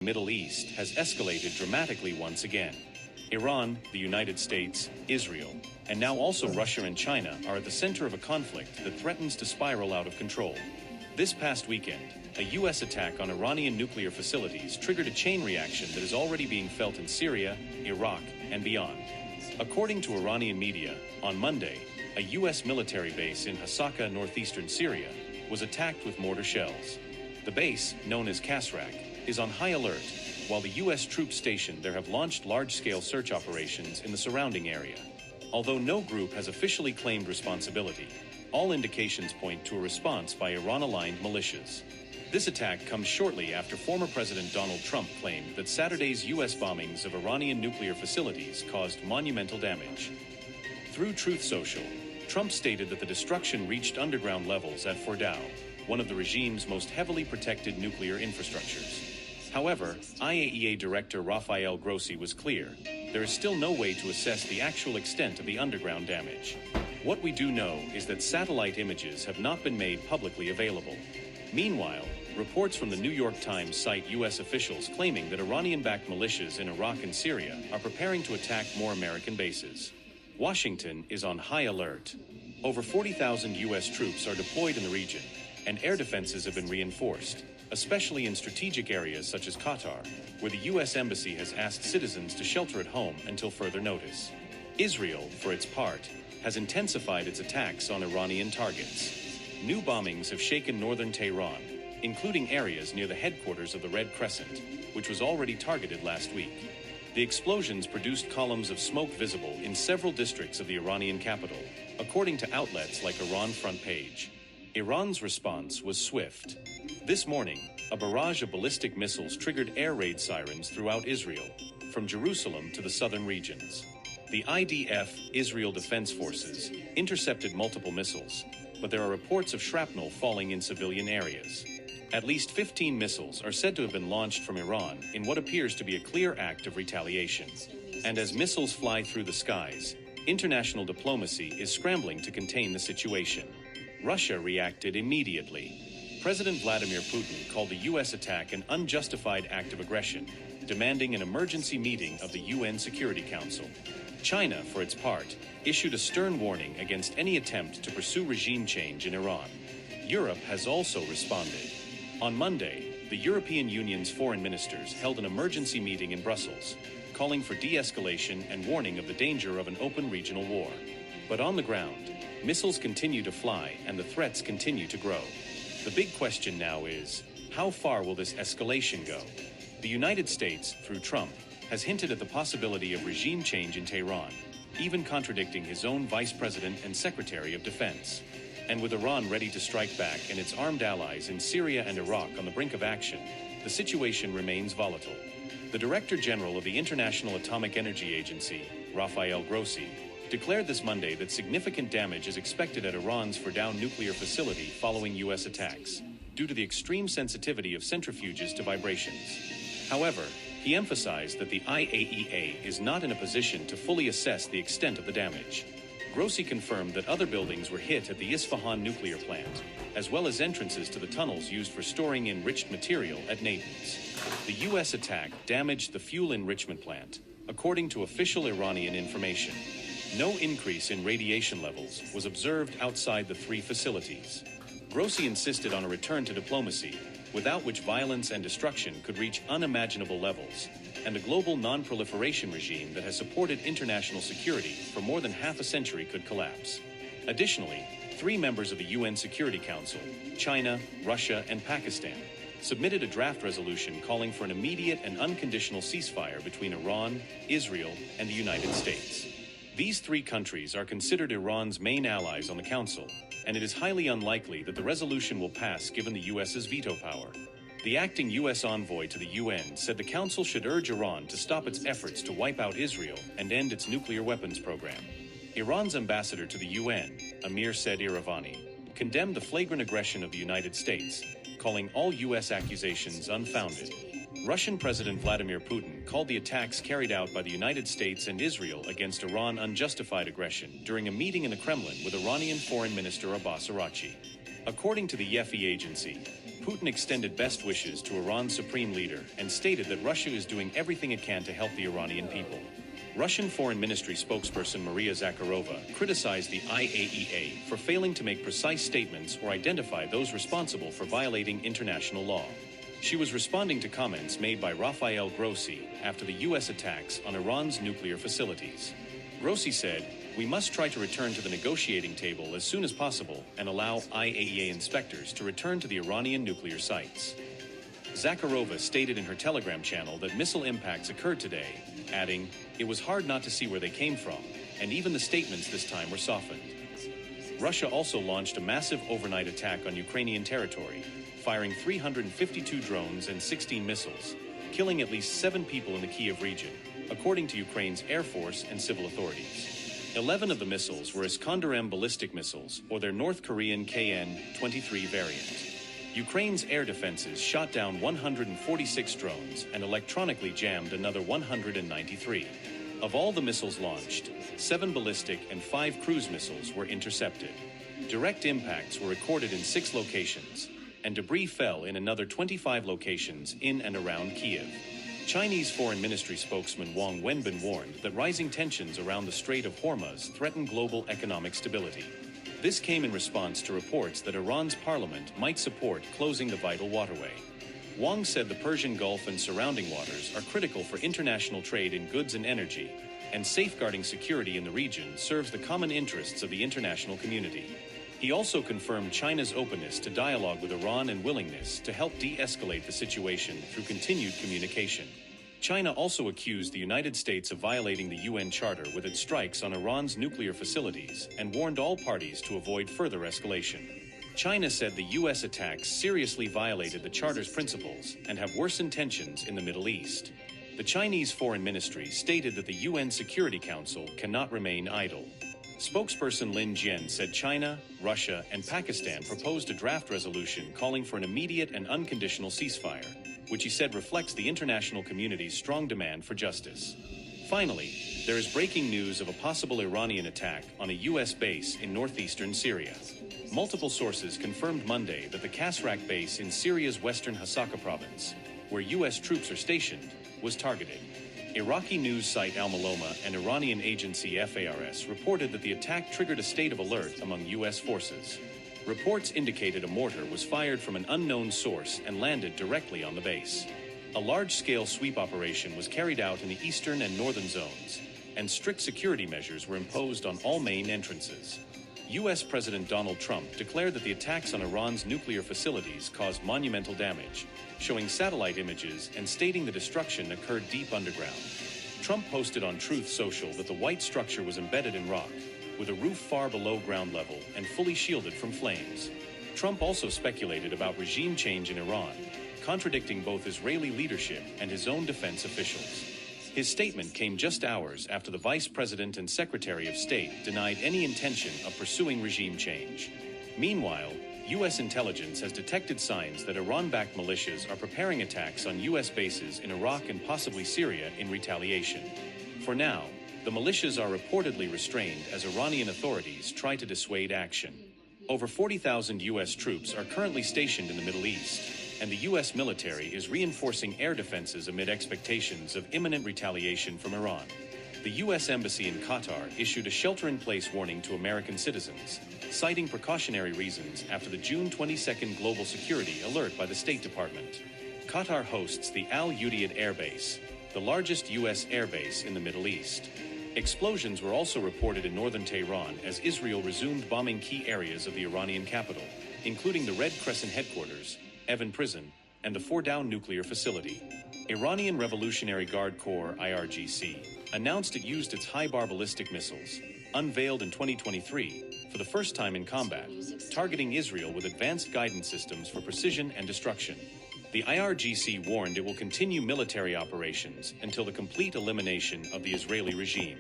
Middle East has escalated dramatically once again. Iran, the United States, Israel, and now also Russia and China are at the center of a conflict that threatens to spiral out of control. This past weekend, a U.S. attack on Iranian nuclear facilities triggered a chain reaction that is already being felt in Syria, Iraq, and beyond. According to Iranian media, on Monday, a U.S. military base in Hasaka, northeastern Syria, was attacked with mortar shells. The base, known as Kasrak, is on high alert, while the U.S. troops stationed there have launched large-scale search operations in the surrounding area. Although no group has officially claimed responsibility, all indications point to a response by Iran-aligned militias. This attack comes shortly after former President Donald Trump claimed that Saturday's U.S. bombings of Iranian nuclear facilities caused monumental damage. Through Truth Social, Trump stated that the destruction reached underground levels at Fordow, one of the regime's most heavily protected nuclear infrastructures. However, IAEA Director Rafael Grossi was clear: there is still no way to assess the actual extent of the underground damage. What we do know is that satellite images have not been made publicly available. Meanwhile, reports from the New York Times cite U.S. officials claiming that Iranian-backed militias in Iraq and Syria are preparing to attack more American bases. Washington is on high alert. Over 40,000 U.S. troops are deployed in the region, and air defenses have been reinforced, especially in strategic areas such as Qatar, where the U.S. Embassy has asked citizens to shelter at home until further notice. Israel, for its part, has intensified its attacks on Iranian targets. New bombings have shaken northern Tehran, including areas near the headquarters of the Red Crescent, which was already targeted last week. The explosions produced columns of smoke visible in several districts of the Iranian capital, according to outlets like Iran Front Page. Iran's response was swift. This morning, a barrage of ballistic missiles triggered air raid sirens throughout Israel, from Jerusalem to the southern regions. The IDF, Israel Defense Forces, intercepted multiple missiles, but there are reports of shrapnel falling in civilian areas. At least 15 missiles are said to have been launched from Iran in what appears to be a clear act of retaliation. And as missiles fly through the skies, international diplomacy is scrambling to contain the situation. Russia reacted immediately. President Vladimir Putin called the U.S. attack an unjustified act of aggression, demanding an emergency meeting of the UN Security Council. China, for its part, issued a stern warning against any attempt to pursue regime change in Iran. Europe has also responded. On Monday, the European Union's foreign ministers held an emergency meeting in Brussels, calling for de-escalation and warning of the danger of an open regional war. But on the ground, missiles continue to fly and the threats continue to grow. The big question now is, how far will this escalation go? The United States, through Trump, has hinted at the possibility of regime change in Tehran, even contradicting his own Vice President and Secretary of Defense. And with Iran ready to strike back and its armed allies in Syria and Iraq on the brink of action, the situation remains volatile. The Director General of the International Atomic Energy Agency, Rafael Grossi, declared this Monday that significant damage is expected at Iran's Fordow nuclear facility following U.S. attacks, due to the extreme sensitivity of centrifuges to vibrations. However, he emphasized that the IAEA is not in a position to fully assess the extent of the damage. Grossi confirmed that other buildings were hit at the Isfahan nuclear plant, as well as entrances to the tunnels used for storing enriched material at Natanz. The U.S. attack damaged the fuel enrichment plant, according to official Iranian information. No increase in radiation levels was observed outside the three facilities. Grossi insisted on a return to diplomacy, without which violence and destruction could reach unimaginable levels, and a global non-proliferation regime that has supported international security for more than half a century could collapse. Additionally, 3 members of the UN Security Council, China, Russia, and Pakistan, submitted a draft resolution calling for an immediate and unconditional ceasefire between Iran, Israel, and the United States. These 3 countries are considered Iran's main allies on the Council, and it is highly unlikely that the resolution will pass given the U.S.'s veto power. The acting U.S. envoy to the UN said the Council should urge Iran to stop its efforts to wipe out Israel and end its nuclear weapons program. Iran's ambassador to the UN, Amir Said Iravani, condemned the flagrant aggression of the United States, calling all U.S. accusations unfounded. Russian President Vladimir Putin called the attacks carried out by the United States and Israel against Iran unjustified aggression during a meeting in the Kremlin with Iranian Foreign Minister Abbas Araghchi. According to the YEFI agency, Putin extended best wishes to Iran's supreme leader and stated that Russia is doing everything it can to help the Iranian people. Russian Foreign Ministry spokesperson Maria Zakharova criticized the IAEA for failing to make precise statements or identify those responsible for violating international law. She was responding to comments made by Rafael Grossi after the U.S. attacks on Iran's nuclear facilities. Grossi said, "We must try to return to the negotiating table as soon as possible and allow IAEA inspectors to return to the Iranian nuclear sites." Zakharova stated in her Telegram channel that missile impacts occurred today, adding, "It was hard not to see where they came from, and even the statements this time were softened." Russia also launched a massive overnight attack on Ukrainian territory, firing 352 drones and 16 missiles, killing at least 7 people in the Kiev region, according to Ukraine's Air Force and civil authorities. 11 of the missiles were Iskander-M ballistic missiles, or their North Korean KN-23 variant. Ukraine's air defenses shot down 146 drones and electronically jammed another 193. Of all the missiles launched, 7 ballistic and 5 cruise missiles were intercepted. Direct impacts were recorded in 6 locations, and debris fell in another 25 locations in and around Kiev. Chinese Foreign Ministry spokesman Wang Wenbin warned that rising tensions around the Strait of Hormuz threaten global economic stability. This came in response to reports that Iran's parliament might support closing the vital waterway. Wang said the Persian Gulf and surrounding waters are critical for international trade in goods and energy, and safeguarding security in the region serves the common interests of the international community. He also confirmed China's openness to dialogue with Iran and willingness to help de-escalate the situation through continued communication. China also accused the United States of violating the UN Charter with its strikes on Iran's nuclear facilities and warned all parties to avoid further escalation. China said the U.S. attacks seriously violated the Charter's principles and have worsened tensions in the Middle East. The Chinese Foreign Ministry stated that the UN Security Council cannot remain idle. Spokesperson Lin Jian said China, Russia, and Pakistan proposed a draft resolution calling for an immediate and unconditional ceasefire, which he said reflects the international community's strong demand for justice. Finally, there is breaking news of a possible Iranian attack on a U.S. base in northeastern Syria. Multiple sources confirmed Monday that the Kasrak base in Syria's western Hasaka province, where U.S. troops are stationed, was targeted. Iraqi news site Al-Maloma and Iranian agency FARS reported that the attack triggered a state of alert among U.S. forces. Reports indicated a mortar was fired from an unknown source and landed directly on the base. A large-scale sweep operation was carried out in the eastern and northern zones, and strict security measures were imposed on all main entrances. U.S. President Donald Trump declared that the attacks on Iran's nuclear facilities caused monumental damage, showing satellite images and stating the destruction occurred deep underground. Trump posted on Truth Social that the white structure was embedded in rock, with a roof far below ground level and fully shielded from flames. Trump also speculated about regime change in Iran, contradicting both Israeli leadership and his own defense officials. His statement came just hours after the Vice President and Secretary of State denied any intention of pursuing regime change. Meanwhile, U.S. intelligence has detected signs that Iran-backed militias are preparing attacks on U.S. bases in Iraq and possibly Syria in retaliation. For now, the militias are reportedly restrained as Iranian authorities try to dissuade action. Over 40,000 U.S. troops are currently stationed in the Middle East, and the U.S. military is reinforcing air defenses amid expectations of imminent retaliation from Iran. The U.S. Embassy in Qatar issued a shelter-in-place warning to American citizens, citing precautionary reasons after the June 22nd global security alert by the State Department. Qatar hosts the Al Udeid Air Base, the largest U.S. air base in the Middle East. Explosions were also reported in northern Tehran as Israel resumed bombing key areas of the Iranian capital, including the Red Crescent headquarters, Evin Prison, and the Fordow nuclear facility. Iranian Revolutionary Guard Corps IRGC announced it used its high-bar ballistic missiles, unveiled in 2023, for the first time in combat, targeting Israel with advanced guidance systems for precision and destruction. The IRGC warned it will continue military operations until the complete elimination of the Israeli regime.